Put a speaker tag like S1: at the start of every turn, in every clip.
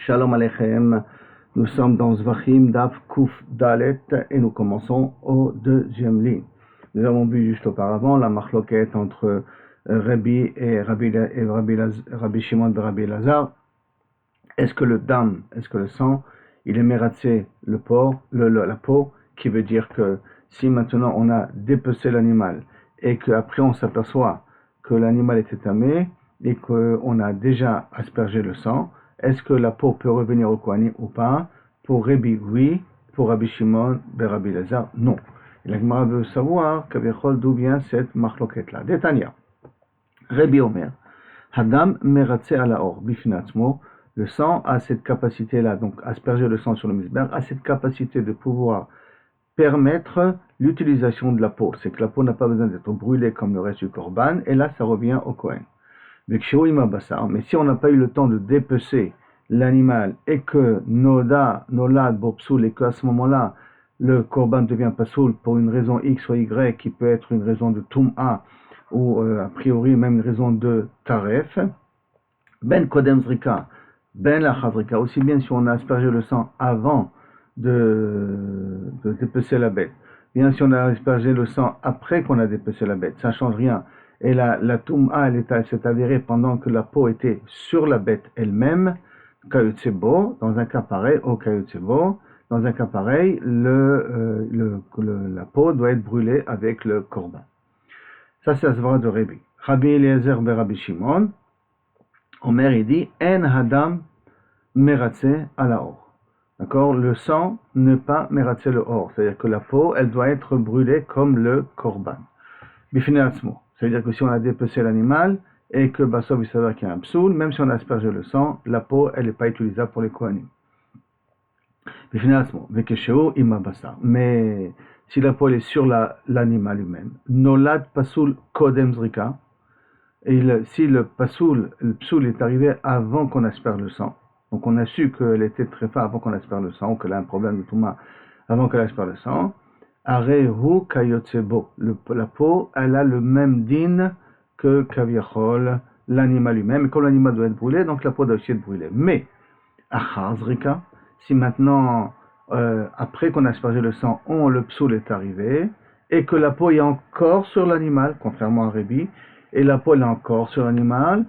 S1: Shalom Aleichem, nous sommes dans Zvachim Daf Kuf Dalet et nous commençons au deuxième ligne. Nous avons vu juste auparavant la machloket entre Rabbi et Rabbi Shimon et Rabbi Elazar. Est-ce que le dam, est-ce que le sang, il est mératsé la peau, qui veut dire que si maintenant on a dépecé l'animal et qu'après on s'aperçoit que l'animal était tamé et qu'on a déjà aspergé le sang, est-ce que la peau peut revenir au Kohanim ou pas? Pour Rabbi, oui. Pour Rabbi Shimon, Rabbi Elazar, non. Et la Gemara veut savoir d'où vient cette machloket-là. Détania. Rabbi Omer, Hadam meratse ala or, bifinatzmo, le sang a cette capacité-là, donc asperger le sang sur le misber, a cette capacité de pouvoir permettre l'utilisation de la peau. C'est que la peau n'a pas besoin d'être brûlée comme le reste du korban, et là ça revient au Kohen. Mais si on n'a pas eu le temps de dépecer l'animal et que nolad bopsoul, et qu'à ce moment-là le korban devient pasoul pour une raison X ou Y qui peut être une raison de tum'a ou a priori même une raison de taref, ben kodem zrika, ben la chazrika, aussi bien si on a aspergé le sang avant de dépecer la bête, bien si on a aspergé le sang après qu'on a dépecé la bête, ça change rien. Et la tum'a, elle s'est avérée pendant que la peau était sur la bête elle-même, kayutsebo, dans un cas pareil, au kayutsebo, dans un cas pareil, la peau doit être brûlée avec le korban. Ça, c'est la svara de Rabbi. Rabbi Eliezer be Rabbi Shimon, Omer, il dit, en hadam meratse ala or. D'accord? Le sang ne pas meratse le or. C'est-à-dire que la peau, elle doit être brûlée comme le korban. Bifinatzmo. C'est-à-dire que si on a dépecé l'animal et que Bassov il s'avère qu'il y a un psoul, même si on a aspergé le sang, la peau, elle n'est pas utilisable pour les kohanim. Mais si la peau est sur l'animal lui-même, nolad pasoul kodem zrika, et si le psoul est arrivé avant qu'on asperge le sang, donc on a su qu'elle était très fort avant qu'on asperge le sang, ou qu'elle a un problème de touma avant qu'elle asperge le sang, Arehu kayotsebo. La peau, elle a le même din que kaviachol, l'animal lui-même. Et comme l'animal doit être brûlé, donc la peau doit aussi être brûlée. Mais, achazrika, si maintenant, après qu'on a aspergé le sang, le psoul est arrivé, et que la peau est encore sur l'animal, contrairement à Rabbi, et la peau est encore sur l'animal,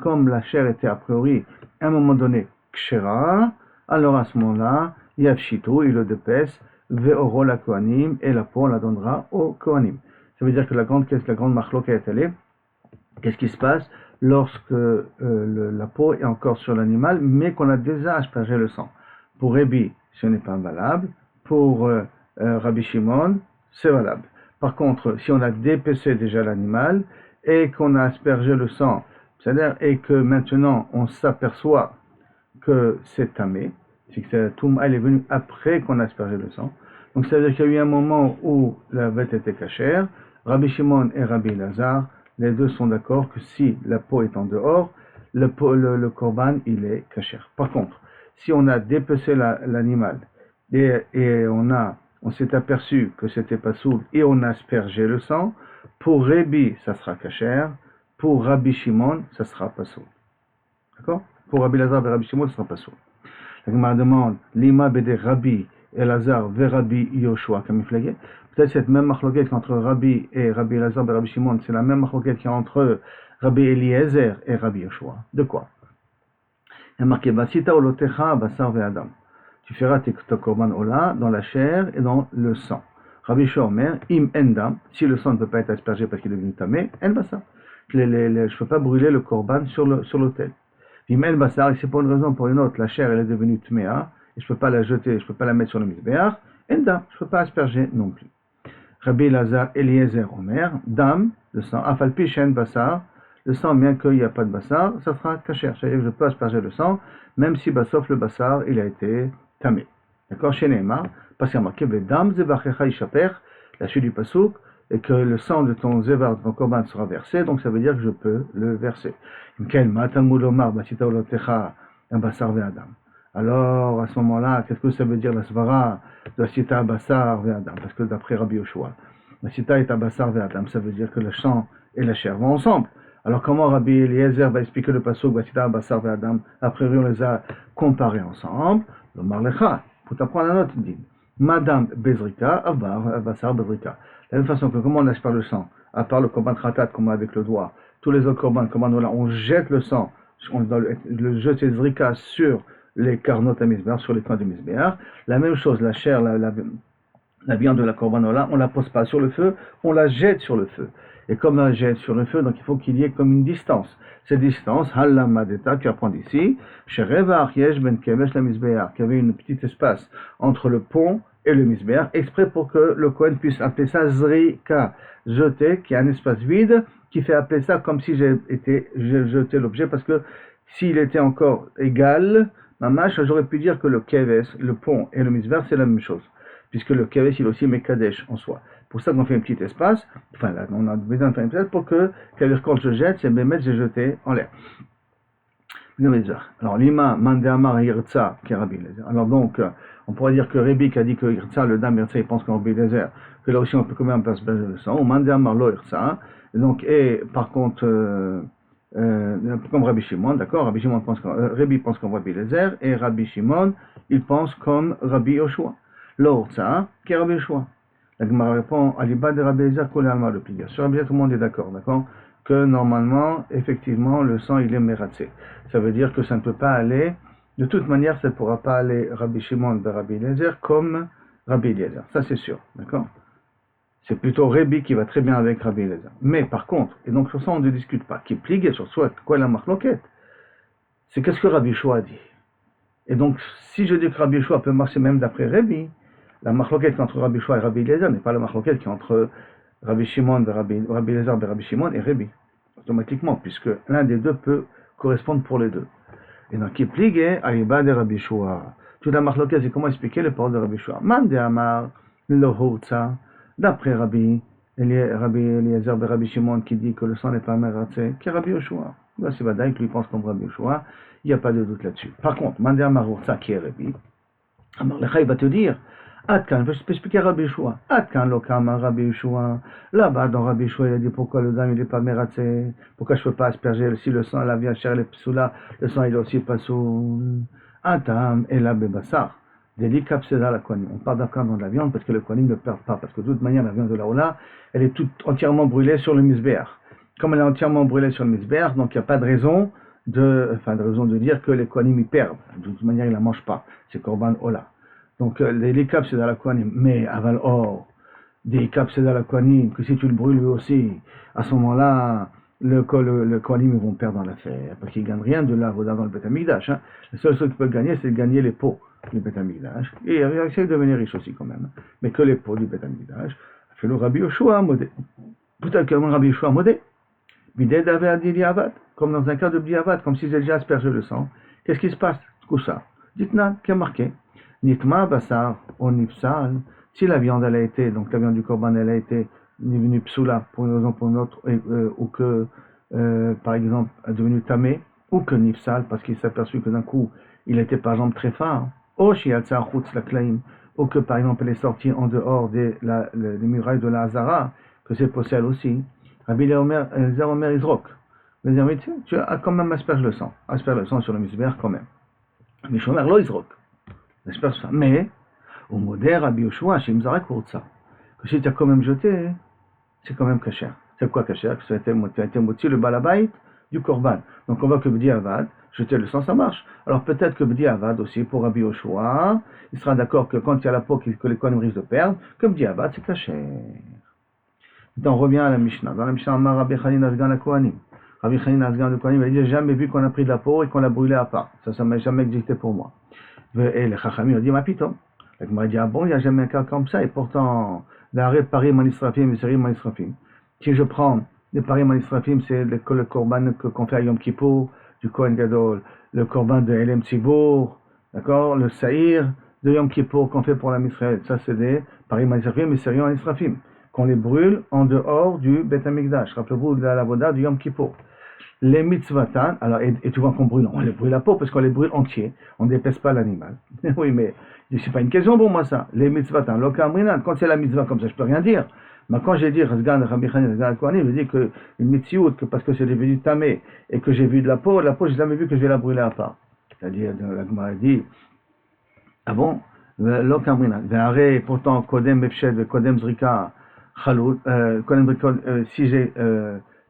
S1: comme la chair était a priori, à un moment donné, kshera, alors à ce moment-là, yavshito, il le dépèce, ve'oro la kohanim, et la peau on la donnera au kohanim. Ça veut dire que la grande machloket elle est, qu'est-ce qui se passe lorsque la peau est encore sur l'animal, mais qu'on a déjà aspergé le sang. Pour Rabbi, ce n'est pas valable. Pour Rabbi Shimon, c'est valable. Par contre, si on a dépecé déjà l'animal et qu'on a aspergé le sang, c'est-à-dire et que maintenant on s'aperçoit que c'est tamé, c'est que la touma elle est venue après qu'on a aspergé le sang. Donc c'est-à-dire qu'il y a eu un moment où la bête était cachère. Rabbi Shimon et Rabbi Elazar, les deux sont d'accord que si la peau est en dehors, le korban il est cachère. Par contre, si on a dépecé l'animal et on s'est aperçu que c'était pas soul et on a aspergé le sang, pour Rabbi ça sera cachère, pour Rabbi Shimon ça sera pas soul. D'accord? Pour Rabbi Elazar et Rabbi Shimon ça sera pas soul. La Gemara demande l'ima bede Rabbi Elazar ve Rabbi Yoshua comme il peut-être cette même machloket entre Rabbi et Rabbi Elazar et Rabbi Shimon, c'est la même machloket qu'il y a entre Rabbi Eliezer et Rabbi Yoshua. De quoi? Il y a marqué Basita olotecha basar ve adam. Tu feras tes korban ola dans la chair et dans le sang. Rabbi Shomer im endam, si le sang ne peut pas être aspergé parce qu'il est devenu tamé, en basar. Je ne peux pas brûler le korban sur l'autel. Im en basar, et c'est pour une raison ou pour une autre, la chair elle est devenue tmea, et je ne peux pas la jeter, je ne peux pas la mettre sur le misbeach, endam, je ne peux pas asperger non plus. Rabbi Elazar Eliezer Omer, dam, le sang, afalpi shen basar, le sang, bien qu'il n'y a pas de basar, ça sera kasher. C'est-à-dire que je peux asperger le sang, même si sauf le basar, il a été tamé. D'accord? Chez Neymar, parce qu'il y a marqué, dam zevachecha ishaper, la suite du pasouk, et que le sang de ton zevar, de ton korban sera versé, donc ça veut dire que je peux le verser. Alors, à ce moment-là, qu'est-ce que ça veut dire la svara de la sita basar ve'adam? Parce que d'après Rabbi Yoshua, la sita est à basar ve'adam, ça veut dire que le sang et la chair vont ensemble. Alors comment Rabbi Eliezer va expliquer le pasuk Vatita Basar Adam? A priori, on les a comparés ensemble. Le Marlecha, pour t'apprendre un autre dit Madame Bezrika, Abar Basar Bezrika. De la même façon que comment on aspire le sang, à part le korban khatat, comme avec le doigt, tous les autres korbans, comment on jette le sang, on doit le jeter zrika sur les carnot à misber, sur les coins de misber. La même chose, la chair, la viande de la corbanola, on la pose pas sur le feu, on la jette sur le feu. Et comme on la jette sur le feu, donc il faut qu'il y ait comme une distance. Cette distance, Halla Madeta, tu apprends d'ici, chez Reva Ariesh Ben Kevesh la Misbear, qui avait une petite espace entre le pont et le Misbear, exprès pour que le Kohen puisse appeler ça Zrika, jeter, qui est un espace vide, qui fait appeler ça comme si j'ai jeté l'objet, parce que s'il était encore égal, Mamash, j'aurais pu dire que le Kevesh, le pont et le Misbear, c'est la même chose. Puisque le Kevesh, il est aussi Mekadesh en soi. Pour ça qu'on fait un petit espace, enfin là, on a besoin de faire un petit espace pour que quand je jette, c'est Bémet, j'ai jeté en l'air. Alors, Lima, Mandamar, Yirtza, qui est Rabbi Eliezer. Alors donc, on pourrait dire que Rabbi qui a dit que Yirtza, le dame Yirtza, il pense qu'en Rabbi Eliezer, que là aussi on peut quand même passer le sang, ou Mandamar, lo Yirtza. Donc, et par contre, comme Rabbi Shimon, d'accord, Rabbi Shimon pense Rabbi pense comme Rabbi Eliezer, et Rabbi Shimon, il pense comme Rabbi Yoshua. L'Orza, qui est Rabbi Yoshua. La Gemara répond à l'Ibad de Rabbi Eliezer, Kol Alma le Pliga. Sur Rabbi Eliezer, tout le monde est d'accord, que normalement, effectivement, le sang, il est mératsé. Ça veut dire que ça ne peut pas aller, de toute manière, ça ne pourra pas aller Rabbi Shimon de Rabbi Eliezer comme Rabbi Eliezer. Ça, c'est sûr, d'accord? C'est plutôt Rabbi qui va très bien avec Rabbi Eliezer. Mais par contre, et donc sur ça, on ne discute pas, qui pligue sur soi, quoi la marloquette? C'est qu'est-ce que Rabbi Yoshua dit? Et donc, si je dis que Rabbi Yoshua peut marcher même d'après Rabbi, la marloquette entre Rabbi Yoshua et Rabbi Eliezer n'est pas la marloquette qui est entre Rabbi Shimon, Rabbi Eliezer, Rabbi Shimon et Rabbi, automatiquement, puisque l'un des deux peut correspondre pour les deux. Et donc, qui pligue à l'Ibad de Rabbi Yoshua. Toute la marloquette, c'est comment expliquer les paroles de Rabbi Yoshua. Mande Amar, lo Houtza, d'après Rabbi Eliezer, Rabbi Shimon, qui dit que le sang n'est pas mératsé, qui est Rabbi Yoshua. Là, c'est Badaï qui lui pense comme Rabbi Yoshua. Il n'y a pas de doute là-dessus. Par contre, Mande Amar Houtza, qui est Rabbi, Amar Lecha, il va te dire, Atkan, je peux expliquer Rabbi Yoshua. Atkan lokama Rabbi Yoshua. Là-bas, dans Rabbi Yoshua, il a dit pourquoi le dame il n'est pas mératsé. Pourquoi je ne peux pas asperger si le sang, la viande chère, les psoula, le sang il est aussi pas sous. Atam et la bebassar. Délicat, c'est là la kohanim. On parle d'accord dans la viande parce que le kohanim ne perd pas. Parce que de toute manière, la viande de la Ola, elle est toute entièrement brûlée sur le misbéach. Comme elle est entièrement brûlée sur le misbéach, donc il n'y a pas de raison de dire que les kohanim y perdent. De toute manière, ils ne la mangent pas. C'est korban Ola. Donc, les caps, c'est dans la kohanim. Mais, aval or, des caps, c'est dans la kohanim, que si tu le brûles lui aussi, à ce moment-là, le kohanim, ils vont perdre dans l'affaire. Parce qu'ils ne gagnent rien de là, dans le Beth Amikdash. Hein. La seule chose qu'ils peuvent gagner, c'est de gagner les pots du Beth Amikdash. Et ils essaient de devenir riches aussi, quand même. Mais que les pots du Beth Amikdash. Fait le Rabbi Yoshua modé. Peut-être que Rabbi Yoshua modé. Bidé d'Avé Adili Avad. Comme dans un cas de Bdiavad, comme si j'ai déjà aspergé le sang. Qu'est-ce qui se passe? Koussa. Dites-moi, qui a marqué? Nitma basar ou nipsal, si la viande elle a été, donc la viande du korban elle a été devenue psoula pour une raison ou pour une autre, ou que par exemple est devenue tamée, ou que nipsal parce qu'il s'est aperçu que d'un coup il était par exemple très fin, ou que par exemple elle est sortie en dehors des murailles de la Hazara, que c'est possible aussi. Rabbi Omer Izrok, tu as quand même asperge le sang sur le misber quand même. Mais Shomer lo Izrok. Mais, au modèle Rabbi Yoshua, chez Mzarek Urtsa, que si tu as quand même jeté, c'est quand même kasher. C'est quoi kasher? Que ça a été motivé le balabait du korban. Donc on voit que Bdi Avad, jeter le sang, ça marche. Alors peut-être que Bdi Avad aussi, pour Rabbi Yoshua, il sera d'accord que quand il y a la peau que les kohanim risquent de perdre, que Bdi Avad, c'est kasher. On revient à la Mishnah. Dans la Mishnah, Rabbi Chanin Azgan la Kohanim. Rabbi Chanin Azgan le Kohanim, il dit, j'ai jamais vu qu'on a pris de la peau et qu'on l'a brûlée à part. Ça m'a jamais existé pour moi. Et les Chachamim ont dit, ma pitom. La Gemara dit, ah bon, il n'y a jamais un cas comme ça, et pourtant, l'arrêt Paris Manisrafim et Série Manisrafim. Si je prends les Paris Manisrafim, c'est le korban qu'on fait à Yom Kippur, du Kohen Gadol, le korban de Elem Tzibour, d'accord, le Saïr de Yom Kippur qu'on fait pour la Misraël. Ça, c'est des Paris Manisrafim et Série Manisrafim, qu'on les brûle en dehors du Beth Amikdash. Rappelez-vous de la voda du Yom Kippur. Les mitzvatan, alors, et tu vois qu'on brûle, on les brûle la peau parce qu'on les brûle entiers, on ne dépaisse pas l'animal. Oui, mais c'est pas une question pour moi ça. Les mitzvatan, lokamrinat, quand c'est la mitzvah comme ça, je peux rien dire. Mais quand j'ai dit Razgan, Rabbi Hanina, Razgan Kohanim, je dis que une mitziout, que parce que c'est devenu tamé et que j'ai vu de la peau, j'ai jamais vu que je vais la brûler à part. C'est-à-dire, la Gemara dit, ah bon, l'okamrina, pourtant, Kodem Befshed, Kodem Zrika, Chalout, Kodem Zrika, si j'ai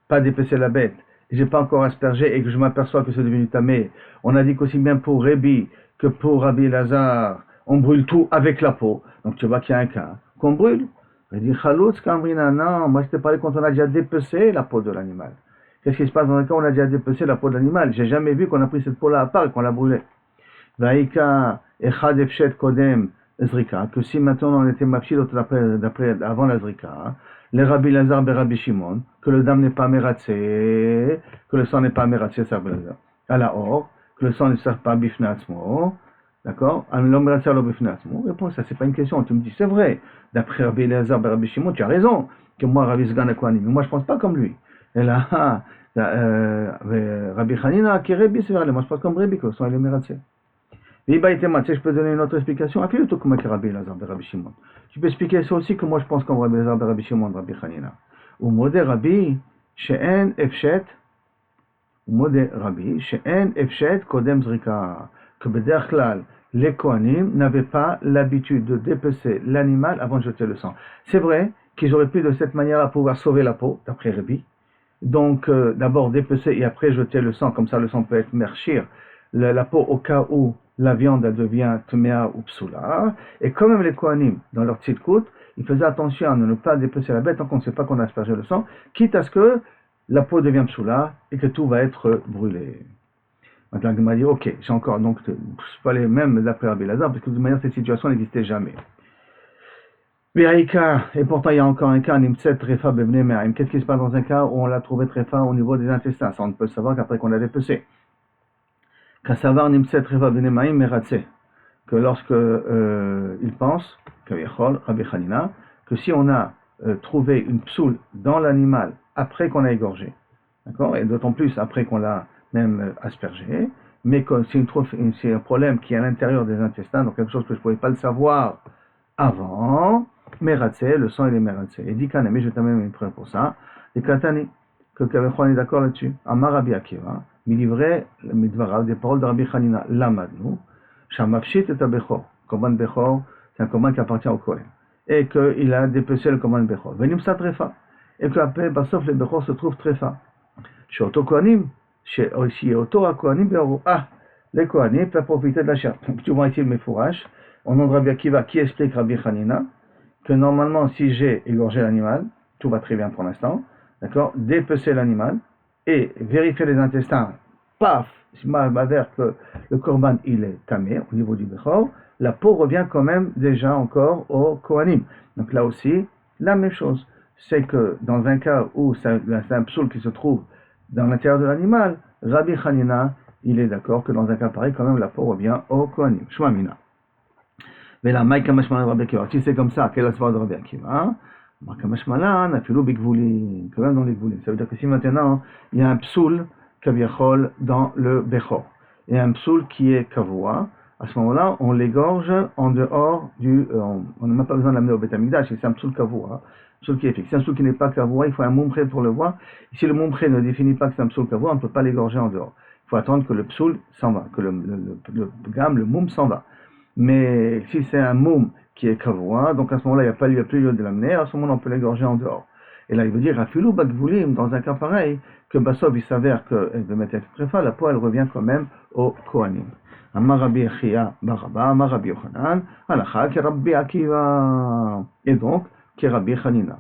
S1: pas dépecé la bête, j'ai pas encore aspergé et que je m'aperçois que c'est devenu tamé, on a dit qu'aussi bien pour Rébi que pour Rabbi Lazare, on brûle tout avec la peau. Donc tu vois qu'il y a un cas qu'on brûle. Il dit Chalout, Kamrina, non, moi je t'ai parlé quand on a déjà dépecé la peau de l'animal. Qu'est-ce qui se passe dans un cas où on a déjà dépecé la peau de l'animal? J'ai jamais vu qu'on a pris cette peau-là à part et qu'on l'a brûlée. Vaïka, Echad Efshet Kodem Zrika, que si maintenant on était mapchil avant la Zrika, les Rabbi Lazar et Rabbi Shimon, que le dam n'est pas mératsé, que le sang n'est pas mératsé, ça veut dire à la or, que le sang ne sert pas bifnatsmo, d'accord? L'homme mératsé à l'obifnatsmo. Réponse, ça c'est pas une question, tu me dis c'est vrai, d'après Rabbi Lazar et Rabbi Shimon, tu as raison, que moi Rabbi Zgan Akwani, mais moi je pense pas comme lui. Et là, Rabbi Hanina, qui est Rébi, c'est vrai, moi je pense comme Rébi, que le sang est mératsé. Je peux donner une autre explication. Tu peux expliquer ça aussi que moi je pense comme Rabbi Lazar, Rabbi Shimon, Rabbi Hanina. Ou modé Rabbi, she'en efshet, kodem zrika. Que beder klal, les Kohanim n'avaient pas l'habitude de dépecer l'animal avant de jeter le sang. C'est vrai qu'ils auraient pu de cette manière-là pouvoir sauver la peau, d'après Rabbi. Donc d'abord dépecer et après jeter le sang, comme ça le sang peut être merchir la peau au cas où la viande elle devient tmea ou psoula. Et quand même les Kohanim, dans leur tzidkut, ils faisaient attention à ne pas dépecer la bête tant qu'on ne sait pas qu'on a aspergé le sang, quitte à ce que la peau devienne psoula et que tout va être brûlé. Maintenant, il m'a dit, ok, j'ai encore, donc, je peux aller même d'après Rabbi Lazar, parce que de toute manière, cette situation n'existait jamais. Et pourtant, il y a encore un cas, Nimtset Trefa Bevne Me'aim. Qu'est-ce qui se passe dans un cas où on l'a trouvé Trefa au niveau des intestins? Ça, on ne peut le savoir qu'après qu'on l'a dépecé. Kassavar Nimtset Trefa Bevne Me'aim Meratse. Que lorsque il pense, Rabbi Hanina, que si on a trouvé une psoule dans l'animal après qu'on l'a égorgé, d'accord, et d'autant plus après qu'on l'a même aspergé, mais que c'est un problème qui est à l'intérieur des intestins, donc quelque chose que je ne pouvais pas le savoir avant, Meratse, le sang il est Meratse. Et dit Kanami, je t'amène une preuve pour ça, et Katani, que Kavechon est d'accord là-dessus, Amar Rabbi Akiva, milivrait des paroles de Rabbi Hanina, Lamadnu, Shamafshit et Bechor, Korban Bechor, c'est un korban qui appartient au Kohen, et qu'il a dépecé le Korban Bechor. Venim sa trefa, et qu'après, sauf le Bechor se trouve trefa. Chez Oto Kohanim, chez Oto Kohanim Beoro. Ah, les Kohanim peuvent profiter de la chair. Tu vois ici le Mefourash, au nom de Rabbi Akiva, qui explique Rabbi Hanina, que normalement, si j'ai égorgé l'animal, tout va très bien pour l'instant, d'accord, dépecer l'animal, et vérifier les intestins, paf, si je m'avère que le korban il est tamé au niveau du Bechor, la peau revient quand même déjà encore au Kohanim. Donc là aussi, la même chose. C'est que dans un cas où c'est un psoul qui se trouve dans l'intérieur de l'animal, Rabbi Hanina, il est d'accord que dans un cas pareil, quand même la peau revient au Kohanim. Shmamina. Mais là, Maïka Mashmalan Rabbi Akiva. Si c'est comme ça, quelle est la soirée de Rabbi Akiva? Maïka Mashmalan, Afilou Bigvoulim, quand même dans les Gvoulim. Ça veut dire que si maintenant, il y a un psoul, Kaviachol, dans le Bechor, et un psoul qui est Kavoua, à ce moment-là, on l'égorge en dehors du. On n'a même pas besoin de l'amener au Beth Amikdash, c'est un psoul Kavoua, psoul qui est fixe. Si un psoul qui n'est pas Kavoua, il faut un moumpré pour le voir. Et si le moumpré ne définit pas que c'est un psoul Kavoua, on ne peut pas l'égorger en dehors. Il faut attendre que le psoul s'en va, que le moum s'en va. Mais si c'est un moum qui est Kavoua, donc à ce moment-là, il n'y a plus lieu de l'amener, à ce moment-là, on peut l'égorger en dehors. Et là, il veut dire, Afilou Bagvoulim, dans un cas pareil, que Bassov, il s'avère qu'elle veut mettre Trefa, la peau, elle revient quand même au Kohanim. Amar Rabbi Achia Baraba, Amar Rabbi Yochanan, Alacha, qui Rabbi Akiva, et donc, qui Rabbi Hanina.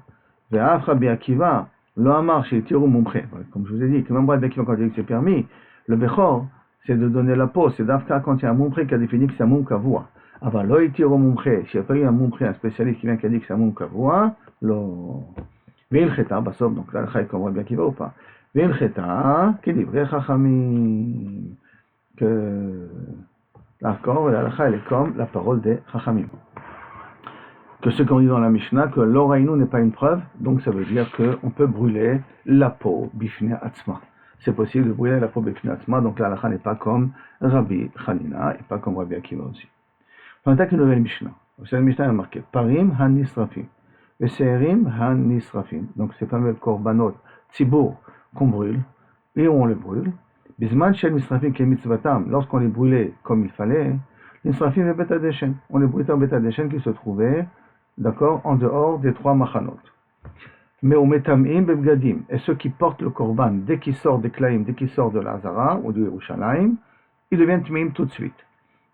S1: Ve'af Rabbi Akiva, lo Amar, chez Tirou Mumche. Comme je vous ai dit, que même Rabbi Akiva, quand il dit que c'est permis, le Bechor, c'est de donner la peau, c'est d'Afka quand il y a un Mumche qui a défini que c'est un Mum Kavoua. Avant, lo Tirou Mumche, s'il n'y a pas eu un Mumche, un spécialiste qui vient qui a dit que c'est un Mum Kavoua, lo. Ve'ilcheta, Bassov, donc là, Alacha est comme Rabbi Akiva ou pas? Ve'ilcheta, qui dit vrai Chachamim. Que l'accord, la halakha, elle est comme la parole des Chachamim. Que ce qu'on dit dans la Mishnah, que l'oraïnou n'est pas une preuve, donc ça veut dire qu'on peut brûler la peau bifne atzma. C'est possible de brûler la peau bifne atzma, donc la halakha n'est pas comme Rabbi Hanina et pas comme Rabbi Akiva aussi. On attaque une nouvelle Mishnah. Cette Mishnah est marquée Parim hanisrafim. Veserim hanisrafim. Donc ces fameux korbanot tzibour qu'on brûle, et on les brûle. Bisman shel nisrafim ke mitzvatam, lorsqu'on les brûlait comme il fallait, nisrafim et bet hadeshen. On les brûlait en bet hadeshen qui se trouvait, d'accord, en dehors des 3 machanot. Mais au metamim bebgadim, et ceux qui portent le korban, dès qu'ils sortent des klaim, dès qu'ils sortent de l'Azara ou de Yerushalayim, ils deviennent tmim tout de suite.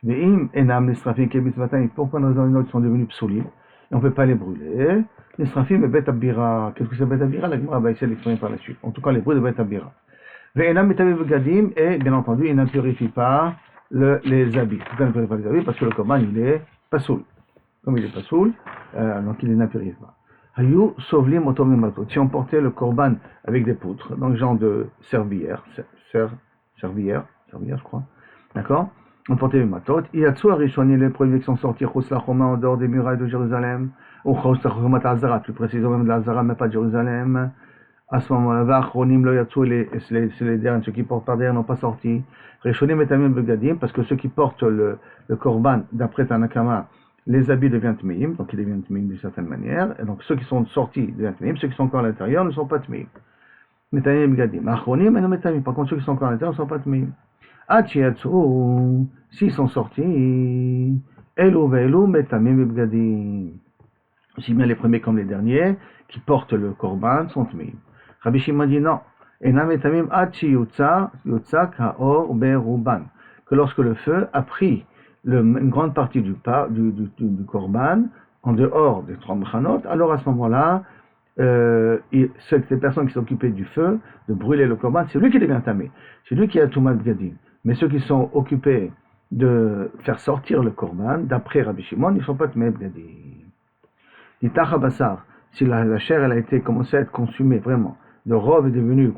S1: Ve'im enam nisrafim ke mitzvatam, pour une raison ou une autre, ils sont devenus psulim, et on ne peut pas les brûler. Nisrafim et bet abira. Qu'est-ce que c'est bet abira? La Gemara va essayer d'exprimer par la suite. En tout cas, les brûles de bet abira. Ve'enam metamim bebgadim, et bien entendu, ils ne purifient pas les habits. Pourquoi ils ne purifient pas les habits? Parce que le korban, il est pasoul. Comme il est pasoul, donc il ne purifie pas. Hayou sovlim otomematot. Si on portait le korban avec des poutres, donc genre de servière, je crois, d'accord? On portait les matot. Yatsu arishoni, les premiers qui sont sortis, chos la choma en dehors des murailles de Jérusalem, ou chos la choma d'Azara, plus précisément même de l'Azara, mais pas de Jérusalem. À ce moment-là, vachronim lo yatsu, c'est les derniers, ceux qui portent par derrière n'ont pas sorti. Rishonim etamim begadim, parce que ceux qui portent le korban, d'après Tanakama, les habits deviennent tmeim, donc ils deviennent tmeim d'une certaine manière, et donc ceux qui sont sortis deviennent tmeim, ceux qui sont encore à l'intérieur ne sont pas tmeim. Metamim begadim. Achronim et non metamim, par contre ceux qui sont encore à l'intérieur ne sont pas tmeim. Achiatsu, s'ils sont sortis, elu ve'elu metamim begadim. Aussi bien les premiers comme les derniers, qui portent le korban, sont tmeim. Rabbi Shimon dit non, enam metamim achi yutzak haor beruban, que lorsque le feu a pris une grande partie du korban, en dehors des 3 mechanot, alors à ce moment-là, ces personnes qui s'occupaient du feu, de brûler le korban, c'est lui qui devient tamé. C'est lui qui a Tumat Gadim. Mais ceux qui sont occupés de faire sortir le korban, d'après Rabbi Shimon, ils ne sont pas Tumat Gadim. Ditach Bassar, si la chair elle a été commencée à être consumée vraiment, le rov est devenu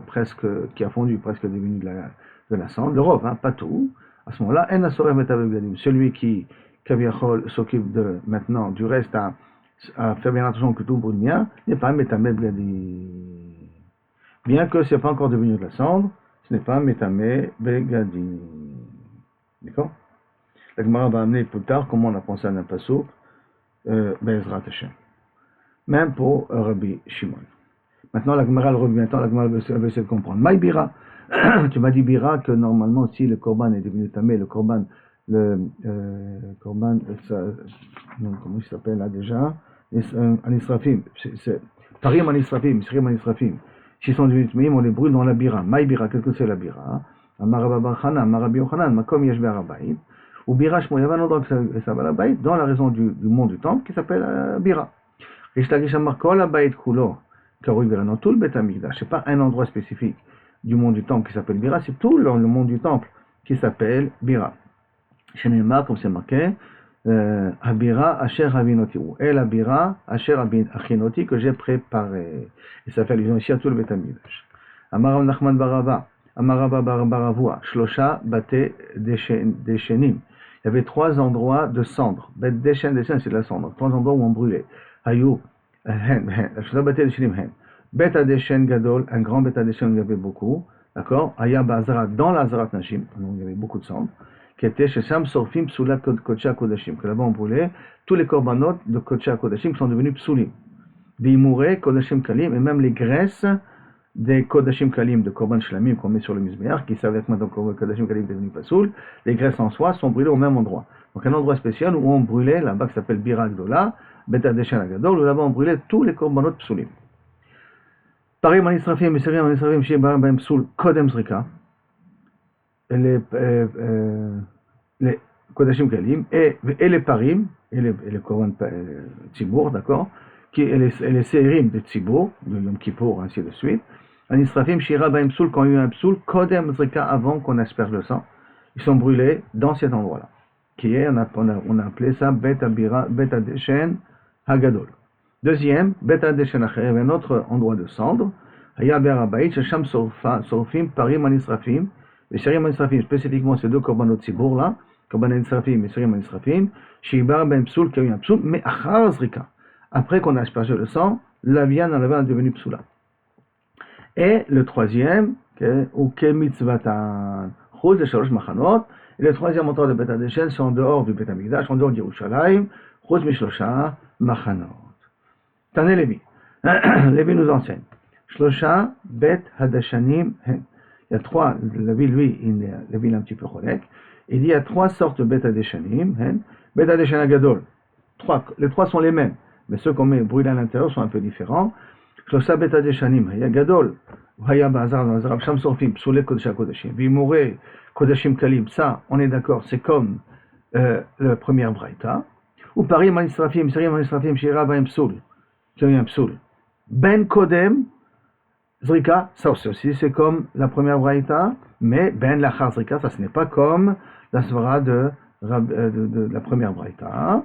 S1: presque, qui a fondu, presque devenu de la cendre, le rov, pas tout. À ce moment-là, celui qui, Kaviachol, s'occupe maintenant du reste à faire bien attention que tout brûle bien, n'est pas Metamé Begadim. Bien que ce n'est pas encore devenu de la cendre, ce n'est pas Metamé Begadim. D'accord? La Gemara va amener plus tard comment on a pensé à un passouk, Be'ezrat Hashem. Même pour Rabbi Shimon. Maintenant, la Gemara revient, la Gemara va essayer de comprendre. Maï Bira. Tu m'as dit Bira que normalement si le korban est devenu tamé, le korban, comment il s'appelle là déjà, Anisrafim, Parim Anisrafim, Misrim Anisrafim, s'ils sont devenus tamés, on les brûle dans la Bira. Maï Bira, qu'est-ce que c'est la Bira? Amarabba Barchana, Amarabi Yochanan, Makom Yesh Be'arabayit, ou Bira Shmo, il y avait un endroit qui s'appelle Arabayit, dans la raison du mont du temple qui s'appelle Bira. Rishlagish Amar Kol Abayit Kulo, Karoui Bira, tout le Bet Hamikdash, c'est pas un endroit spécifique du monde du temple qui s'appelle Bira, c'est tout le monde du temple qui s'appelle Bira. Chez Neymar, comme c'est marqué, Habira Asher Avinoti, et la Bira Asher Achinoti que j'ai préparé. Et ça fait allusion ici à tout le Beth Amikdash. Amarav Nachman Barava, Amarava Baravua, Shlosha Bate Deshenim. Il y avait 3 endroits de cendre. Bet Deshen, c'est de la cendre. 3 endroits où on brûlait. Hayou, Shlosha Bate Deshenim Hen. Bet Adeshen Gadol, un grand Bet Adeshen, il y avait beaucoup, d'accord? Aya Bazarat, dans la Zarat Nashim, il y avait beaucoup de cendres, qui était chez Sam Sorfim Psulat Kodsha Kodashim, que là-bas on brûlait tous les korbanot de Kodsha Kodashim qui sont devenus Psulim. Bimure Kodashim Kalim, et même les graisses des Kodashim Kalim, de Korban Shlamim qu'on met sur le Mizbeach, qui savent maintenant que Kodashim Kalim est devenu Pasoul, les graisses en soi sont brûlées au même endroit. Donc un endroit spécial où on brûlait, là-bas qui s'appelle Bira Gdola, Bet Adeshen Gadol, où là-bas on brûlait tous les korbanot Psulim. Parim Anisrafim, Miserim Anisrafim, Sheba Baim Psul, Kodem Zrika, les Kodashim Kalim, et les Parim, et les Korban Tzibour, d'accord, et les Seirim de Tzibour, de Yom Kippour, ainsi de suite. Anisrafim, Shira Baim Psul, quand il y a eu un Psul, Kodem Zrika, avant qu'on asperge le sang, ils sont brûlés dans cet endroit-là, qui est, on a appelé ça Bet Adeshen Hagadol. Deuxième, Bet Adeshen Acher, il y avait un autre endroit de cendre, Haya Be'arabayit, Shesham Sorfim, Parim Anisrafim, et Serim Anisrafim, spécifiquement ces 2 korbanot tzibour là, Korban Anisrafim et Serim Anisrafim, Shibar Ben Psul, qui a eu un psoul, mais Achar Zrika. Après qu'on a aspergé le sang, la viande en avait devenu psoula. Et le troisième, ou Kemitzvatan, Chuz de Shalosh Machanot, et le troisième endroit de Bet Adeshen, c'est en dehors du Bet Hamikdash, en dehors d'Yerushalayim, Chuz Mishlosha Machanot. Tane Lévi. Lévi nous enseigne. Shlosha bet hadashanim hen. Il y a trois, Lévi, lui, Lévi il est un petit peu cholek. Il dit il y a trois sortes de bet hadashanim hen. Bet hadashan agadol. Les trois sont les mêmes, mais ceux qu'on met brûlés à l'intérieur sont un peu différents. Shlosha bet hadashanim. Il y a gadol. Haya bazar dans Azarab Sham Sorfim, Psoulé Kodesha Kodeshim. Vimore Kodeshim Kalim. Ça, on est d'accord, c'est comme la première braïta. Ou Parim Anisrafim, Serim Anisrafim, Shira Baim Psoul. Psoul. Ben Kodem, Zrika, ça aussi c'est comme la première braïta, mais Ben Lachar Zrika, ça ce n'est pas comme la svara de la première braïta.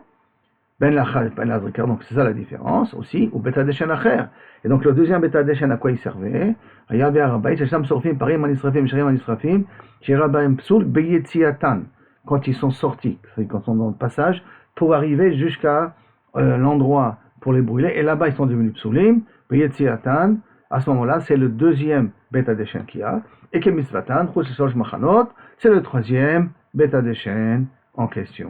S1: Ben Lachar, Ben la Zrika, donc c'est ça la différence aussi, ou Beta Deshen Acher. Et donc le deuxième Beta Deshen, à quoi il servait? Ayavé Arabaït, Shacham Sorfim, Parim Anisrafim, Shirim Anisrafim, Shira Baim Psoul, Beyetziatan, quand ils sont sortis, c'est quand ils sont dans le passage, pour arriver jusqu'à l'endroit pour les brûler, et là-bas ils sont devenus psoulim, Beyetziatan, à ce moment-là, c'est le deuxième Beta Deshen qu'il y a, et Kemisvatan, Choseshosh Machanot, c'est le troisième Beta Deshen en question.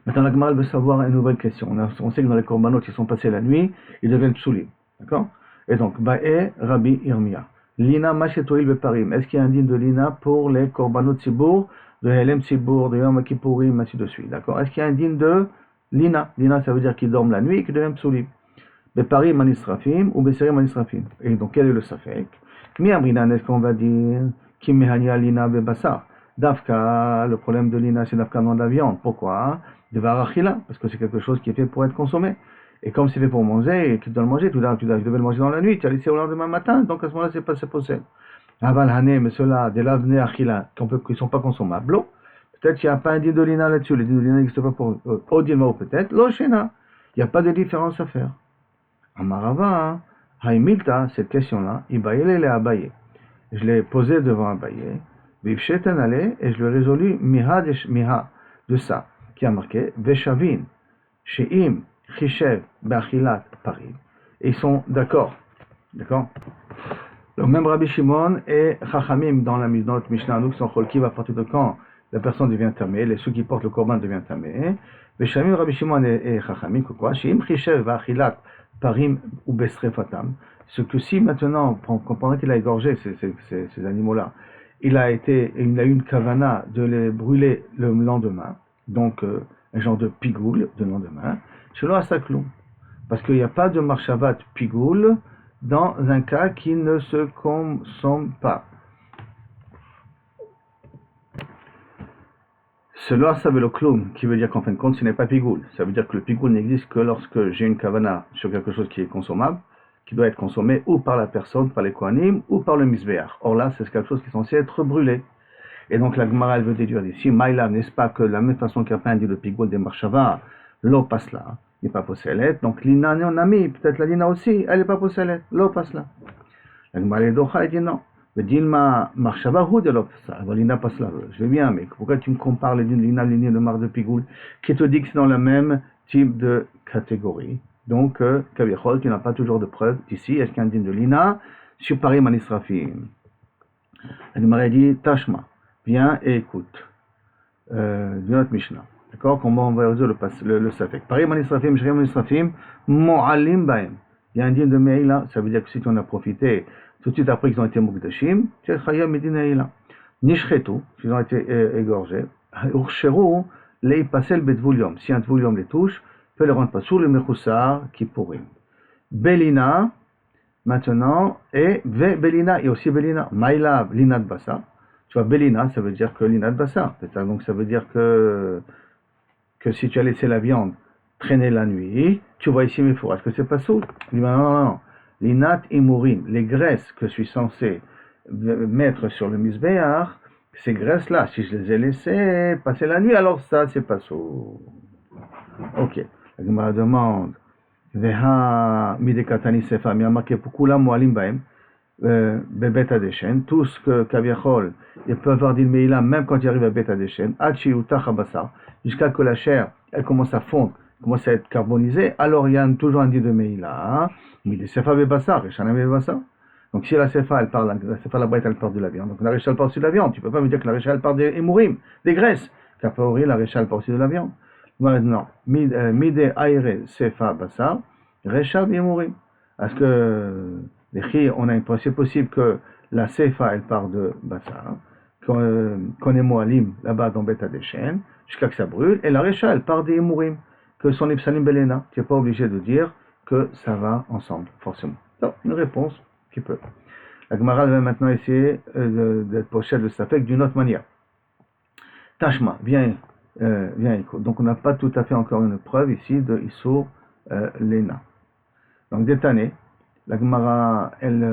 S1: Maintenant, la Gemara veut savoir une nouvelle question. On sait que dans les korbanot qui sont passés la nuit, ils deviennent psoulim, d'accord? Et donc, Ba'e Rabbi Irmia. Lina Machetoil Beparim. Est-ce qu'il y a un digne de Lina pour les korbanot Tzibour, de Helem Tzibour, de Yom Kippourim, ainsi de suite, d'accord? Est-ce qu'il y a un digne de Lina? Lina, ça veut dire qu'ils dorment la nuit et qu'ils deviennent psoulim. Beparim Anisrafim ou Beserim Anisrafim. Et donc, quel est le safek? Mi Amrinan, est-ce qu'on va dire Kim Mehania Lina Bebassar? Dafka, le problème de Lina, c'est Dafka dans la viande. Pourquoi? De Varachila, parce que c'est quelque chose qui est fait pour être consommé. Et comme c'est fait pour manger, et que tu dois le manger, tu devais le manger dans la nuit, tu as laissé au lendemain matin, donc à ce moment-là, c'est pas possible. Aval Hané, mais ceux-là, des lavne Achila, qui ne sont pas consommables. L'eau, peut-être qu'il n'y a pas un din de Lina là-dessus, le din de Lina n'existe pas pour Odilma ou peut-être, l'eau Shena, il n'y a pas de différence à faire. Amarava, Haimilta, cette question-là, Ibayele le Abaye. Je l'ai posée devant Abaye, Vivchetan Ale, et je l'ai résolu Miha de ça, qui a marqué Veshavin, Sheim, Chishev, Bachilat, Paris. Et ils sont d'accord. D'accord? Donc même Rabbi Shimon et Chachamim dans notre Mishnah, nous qui sont Cholkiv à partir de quand la personne devient tamé, ceux qui portent le korban deviennent tamé. Veshavin, Rabbi Shimon et Chachamim, que quoi? Sheim, Chishev, Bachilat, Parim ou Besrefatam. Ce que si maintenant, pendant qu'il a égorgé ces animaux-là, il a eu une kavana de les brûler le lendemain, donc un genre de pigoule de lendemain, selon Asakloum. Parce qu'il n'y a pas de marchavat pigoule dans un cas qui ne se consomme pas. Selon Asakloum, qui veut dire qu'en fin de compte, ce n'est pas pigoule. Ça veut dire que le pigoule n'existe que lorsque j'ai une kavana sur quelque chose qui est consommable, qui doit être consommé ou par la personne, par les kohanim, ou par le misbéach. Or là, c'est quelque chose qui est censé être brûlé. Et donc la Gemara, elle veut déduire d'ici, Maïla, n'est-ce pas que de la même façon qu'il n'y a pas un dit le pigoule des marchava, l'eau passe là, n'est pas possélet. Donc l'ina, on a mis, peut-être la lina aussi, elle n'est pas possélet, l'eau passe là. La Gemara, elle dit non. Le dilma marchava ou de l'eau passe là. L'ina passe là. Je vais bien, mais pourquoi tu me compares les lina, l'ina de mar de pigoule, qui te dit que c'est dans le même type de catégorie? Donc, Kavichol, tu n'as pas toujours de preuve ici. Est-ce qu'il y a un din de Lina sur Paris Manisrafim? La Gemara dit Tashma, viens et écoute. De notre Mishnah. D'accord? Comment on va résoudre le Safek? Paris Manisrafim, Shri Manisrafim, Mo'alim Baem. Il y a un din de Meïla, ça veut dire que si tu en as profité tout de suite après qu'ils ont été Mukdashim, tu es Chayam Medina Eila. Nishchetu, s'ils ont été égorgés, Urcheru, Lei Pasel Betvulium. Si un Tvulium les touche, peut les rendre pas sous le Mechoussar qui pourrit. Belina, maintenant, et Belina, et aussi Belina. Maïla, Lina de Bassa. Tu vois, Belina, ça veut dire que Lina de Bassa. Donc ça veut dire que si tu as laissé la viande traîner la nuit, tu vois ici mes fours. Est-ce que c'est pas sous? Il dit non. Linat Imurin, les graisses que je suis censé mettre sur le Misbéach, ces graisses-là, si je les ai laissées passer la nuit, alors ça, c'est pas sous. Ok. La Gemara demande, Veha midekatani sefa, mais il y a marqué pour kula moalim baem, bebet adeshen, tout ce que kaviachol, ils peuvent avoir dit le meila, même quand ils arrivent à bet adeshen, achi utach abasa, jusqu'à que la chair, elle commence à fondre, commence à être carbonisée, alors il y a toujours un dit de meila, mide sefa bebasa, rechana bebasa. Donc si la sefa, elle parle, la sefa la brette, elle part de la viande, donc la recha, elle part sur de la viande, tu peux pas me dire que la recha, elle part des émourim, des graisses, qu'à priori, la recha, elle part sur de la viande. Maintenant, mide aire sefa basa, Recha Bimourim. Parce que c'est possible que la Seifa, elle part de Bassar, qu'on est Moalim, là-bas dans Beta Deshen, jusqu'à que ça brûle, et la Recha, elle part des Imourim, que sont les Psalim Belena. Tu n'es pas obligé de dire que ça va ensemble, forcément. Donc, une réponse qui peut. La Gemara va maintenant essayer d'être pochette de Safek d'une autre manière. Tashma, viens écoute. Donc on n'a pas tout à fait encore une preuve ici de Issur Lena. Donc détané, la Gemara, elle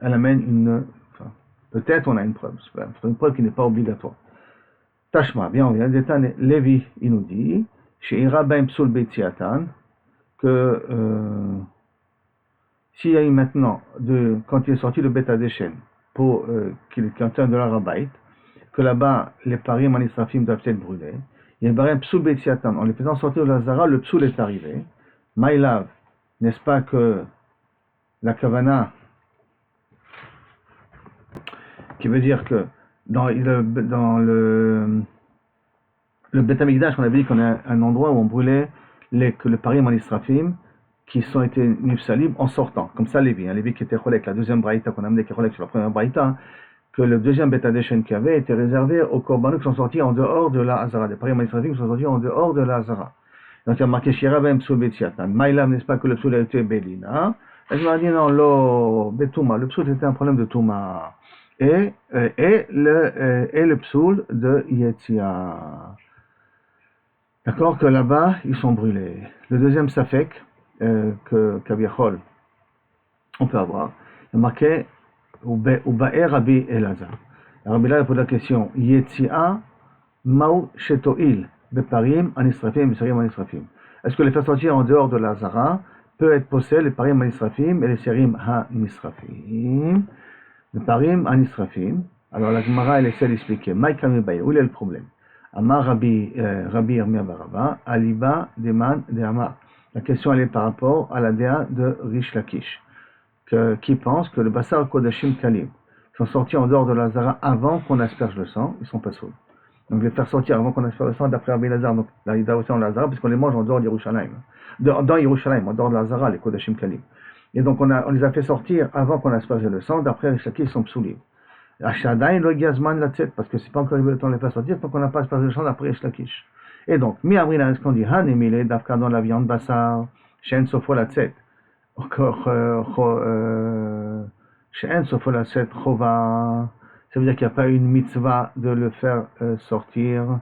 S1: amène peut-être on a une preuve, c'est une preuve qui n'est pas obligatoire. Tashma, bien on vient détané. Lévi, il nous dit, chez Ira Ben Psul Beitziatan, que s'il y a eu maintenant, quand il est sorti de Beth Adeshen, pour qu'il contient de l'Arabait, que là-bas, les paris manisrafim doivent être brûlés, il y a un barème psoul betsiatan, en les faisant sortir de la Zara, le psoul est arrivé. Maïlav, n'est-ce pas que la kavana, qui veut dire que dans le Beth Amikdash, on avait dit qu'on a un endroit où on brûlait les paris manisrafim, qui sont été nifsalim en sortant, comme ça Lévi qui était cholek, la deuxième braïta qu'on a amené qui est cholek sur la première braïta, que le deuxième Beth Adeshen qu'il y avait était réservé aux korbanos qui sont sortis en dehors de la Hazara, des paris maïsrafim qui sont sortis en dehors de la Hazara. Donc il y a marqué Shirabem Psoul Betsiatan. Maïlam, n'est-ce pas que le Psoul a été Belina? Et je m'ai dit non, le Psoul était un problème de Touma. Et le Psoul de Yetzia. D'accord, que là-bas, ils sont brûlés. Le deuxième Safek, que Kaviachol, on peut avoir, il y a marqué Ubae Rabbi Elazar. Rabbi Elazar pose la question Yetzia Mao Shetoil Beparim Anisrafim Besarim Anisrafim. Est-ce que les faire sortir en dehors de la Zara peut être possède les Parim Anisrafim et les Serim Hanisrafim? Les Parim Anisrafim. Alors la Gemara elle essaie d'expliquer. Maïkam Baye, où est le problème? Amar Rabbi Irmia Baraba, Aliba Deman Deama. La question elle est par rapport à la déa de Rish Lakish, qui pense que le Bassar Kodashim Kalim, qui sont sortis en dehors de la Zara avant qu'on asperge le sang, ils sont pas sauts. Donc les faire sortir avant qu'on asperge le sang, d'après Rabbi Elazar, donc là il doit aussi en la Zara, puisqu'on les mange en dehors d'Yerushalayim. Dans Yerushalayim, en dehors de la Zara, les Kodashim Kalim. Et donc on les a fait sortir avant qu'on asperge le sang, d'après Rish Lakish, ils sont psoulim. Achadain lo gazman la tête, parce que c'est pas encore arrivé le temps de les faire sortir, tant qu'on n'a pas aspergé le sang d'après Rish Lakish. Et donc, mi avril, ce qu'on dit, han emile, d'afka dans la viande bassar, shen sofo la tête. Shen sofo la tête, chova. Ça veut dire qu'il n'y a pas une mitzvah de le faire sortir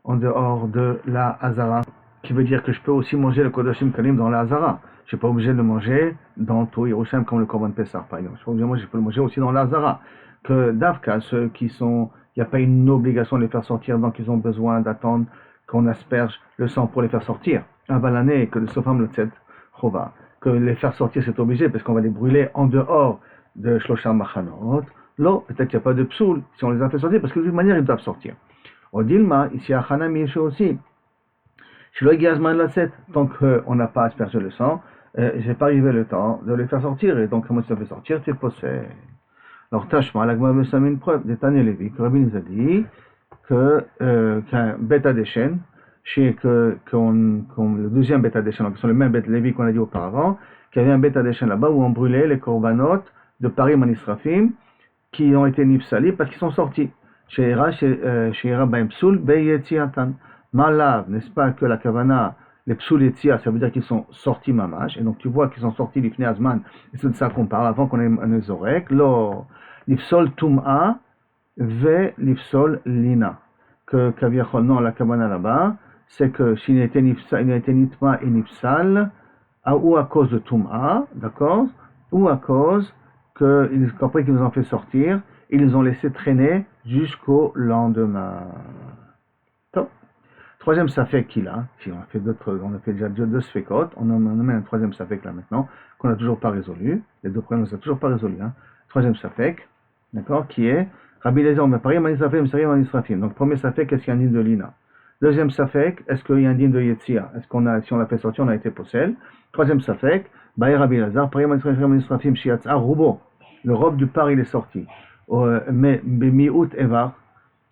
S1: en dehors de la Hazara. Qui veut dire que je peux aussi manger le Kodashim Kalim dans la Hazara. Je ne suis pas obligé de le manger dans tout Yerushalayim comme le Korban Pessah, par exemple. Je suis pas obligé de manger, je peux le manger aussi dans la Hazara. Que d'Afka, ceux qui sont, il n'y a pas une obligation de les faire sortir, donc ils ont besoin d'attendre qu'on asperge le sang pour les faire sortir. L'année que le Sofam le Tzed Chova, que les faire sortir c'est obligé parce qu'on va les brûler en dehors de Shloshah Machanot. Là, peut-être qu'il n'y a pas de psoul si on les a fait sortir parce que de toute manière ils doivent sortir. Au Dilma, ici à Hanam Yeshu aussi. Chez le Gazman la Tzed, tant qu'on n'a pas aspergé le sang, j'ai pas arrivé le temps de les faire sortir et donc comment tu les fait sortir, tu possèdes. Alors, Tashma, la Gemara me une preuve des Tane Lévi, que Rabbi nous a dit qu'un Beth Adeshen, le deuxième Beth Adeshen, donc ce sont les mêmes Beth Lévi qu'on a dit auparavant, qu'il y avait un Beth Adeshen là-bas où on brûlait les korbanot de Parim Anisrafim qui ont été nifsali parce qu'ils sont sortis. Chez Ira Baim Psoul, Beyetziatan. Malav, n'est-ce pas que la Kavana, les Psoul Yetzia, ça veut dire qu'ils sont sortis mamash, et donc tu vois qu'ils sont sortis l'Ifne Azman, et c'est de ça qu'on parle avant qu'on ait un Ezorek, l'Ifsol Tum'a, ve l'Ifsol Lina. Que Kaviachol, non, la Kavana là-bas, c'est que s'il a été Nitma et Nifsal, ou à cause de Tum'a, d'accord, ou à cause qu'après qu'ils nous ont fait sortir, ils nous ont laissé traîner jusqu'au lendemain. Troisième safek qu'il a, si on a fait déjà deux sfekot, on en met un troisième safek là maintenant, qu'on n'a toujours pas résolu, les deux premiers on n'a toujours pas résolu, hein. Troisième safek, d'accord, qui est, Rabbi Elazar, mais pareil, Manisrafim, Sarim, Manisrafim. Donc premier safek, est-ce qu'il y a un digne de Lina? Deuxième safek, est-ce qu'il y a un digne de Yetzia? Est-ce si on l'a fait sortir, on a été possède? Troisième safek, Baï Rabbi Elazar, pareil, Manisrafim, Shiatza, Rubo. Le robe du par, il est sorti. Mais Mi'ut Evar,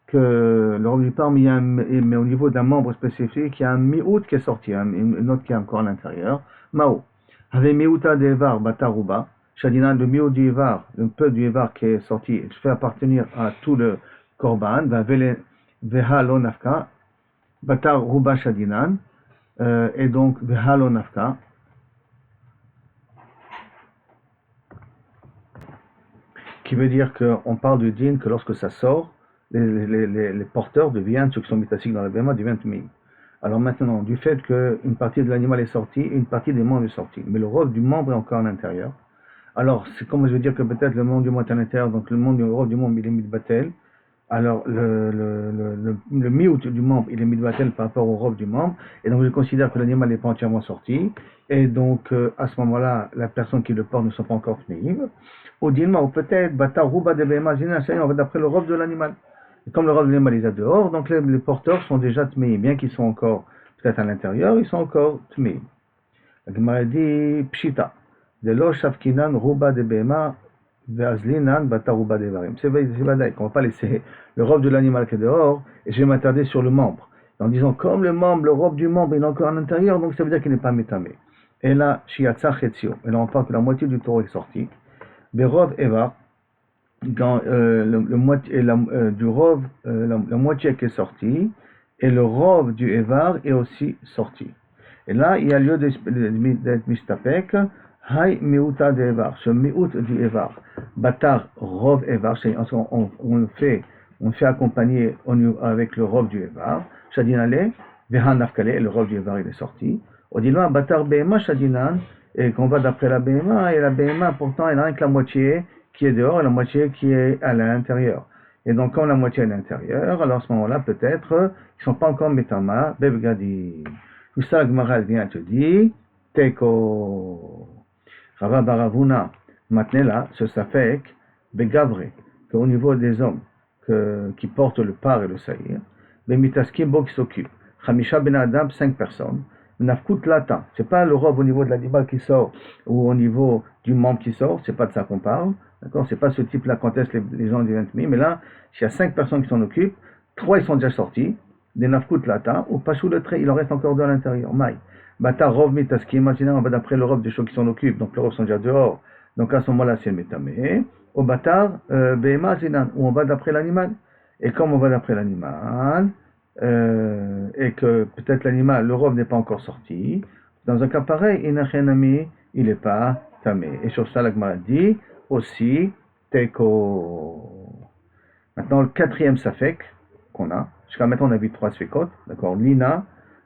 S1: que le robe du par, mais au niveau d'un membre spécifique, il y a un mi-out qui est sorti, une autre qui est encore à l'intérieur. Mao. Ave miuta de evar bataruba. Shadina, le miu du evar, le peu du evar qui est sorti, je fais appartenir à tout le korban, veha lo nafka, bataruba shadinan, et donc veha lo nafka. Qui veut dire qu'on parle du din que lorsque ça sort, les porteurs deviennent, ceux qui sont métassiques dans la béma, deviennent tmei. Alors maintenant, du fait qu'une partie de l'animal est sortie, une partie des membres est sortie, mais le rôle du membre est encore à l'intérieur. Alors, c'est comme je veux dire que peut-être le membre du membre est à l'intérieur, donc le rôle du membre il est mitbatel. Alors, le miout du membre, il est mitbatel par rapport au robe du membre, et donc je considère que l'animal n'est pas entièrement sorti, et donc à ce moment-là, la personne qui le porte ne sont pas encore tmeim. Ou dilma, ou peut-être, bata rouba de bema, on va d'après le robe de l'animal. Et comme le robe de l'animal est dehors, donc les porteurs sont déjà tmeim, bien qu'ils sont encore peut-être à l'intérieur, ils sont encore tmeim. La Gemara dit, pshita, de lo shavkinan rouba de bema, ve'azlinan bata rouba de varim. C'est vrai qu'on ne va pas laisser le robe de l'animal qui est dehors, et je vais m'attarder sur le membre. En disant, comme le robe du membre est encore à l'intérieur, donc ça veut dire qu'il n'est pas métamé. Et là, shiatsa chetzio. Et là, on parle que la moitié du taureau est sortie. Berov Eva, quand du rov, la moitié qui est sortie, et le rov du Evar est aussi sorti. Et là, il y a lieu d'être mistapek, Hai miuta de Evar, ce miut du Evar, Batar rov Evar, on fait accompagner avec le rov du Evar, Shadinale, Vehan Nafkale, le rov du Evar il est sorti. Odilma Batar Behema Shadinan, et qu'on va d'après la BMA, et la BMA pourtant elle n'a rien que la moitié qui est dehors et la moitié qui est à l'intérieur. Et donc quand la moitié est à l'intérieur, alors à ce moment-là peut-être ils ne sont pas encore métama, bebgadi. Tout ça, Gmaral vient te dire, teko. Rava Baravuna, maintenant là, ce safek, begavre, qu'au niveau des hommes qui portent le par et le saïr, bemitaskim qui s'occupe, Khamisha ben Adam, 5 personnes, Nafkut lata, c'est pas le robe au niveau de l'animal qui sort ou au niveau du membre qui sort, c'est pas de ça qu'on parle, d'accord, c'est pas ce type-là quand est-ce les gens deviennent mis, mais là, s'il y a 5 personnes qui s'en occupent, 3 ils sont déjà sortis, des nafkut lata, ou pas sous le trait, il en reste encore 2 à l'intérieur, maï. Bata rov mitaski, maintenant on va d'après le robe des choses qui s'en occupent, donc les robes sont déjà dehors, donc à ce moment-là c'est le métamé, au batar, behema zinan, où on va d'après l'animal, et comme on va d'après l'animal, et que peut-être l'animal, le robe n'est pas encore sorti, dans un cas pareil, il n'est pas tamé. Et sur ça, la Gemara dit aussi teko. Maintenant, le 4e safek qu'on a, jusqu'à maintenant on a vu 3 safekot, d'accord, lina,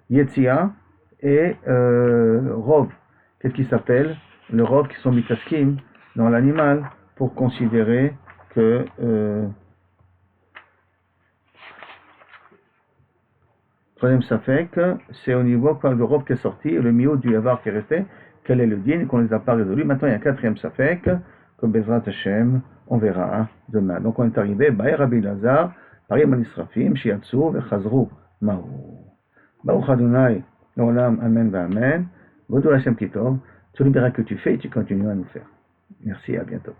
S1: yetzia et rov. Qu'est-ce qui s'appelle le rov qui sont mitaskim dans l'animal pour considérer que troisième safek, c'est au niveau quand le robe qui est sorti et le milieu du Yavar qui est resté, quel est le din qu'on ne les a pas résolus. Maintenant il y a un 4e safek, que Bezrat Hashem, on verra demain. Donc on est arrivé, Baï Rabbi Lazar, Parim Anisrafim, Shiatsu, Vechazru, Mahu. Baruch Adonai, Olam, Amen, Amen. Vodou Hashem Kitov, tous les miracles que tu fais et tu continues à nous faire. Merci, à bientôt.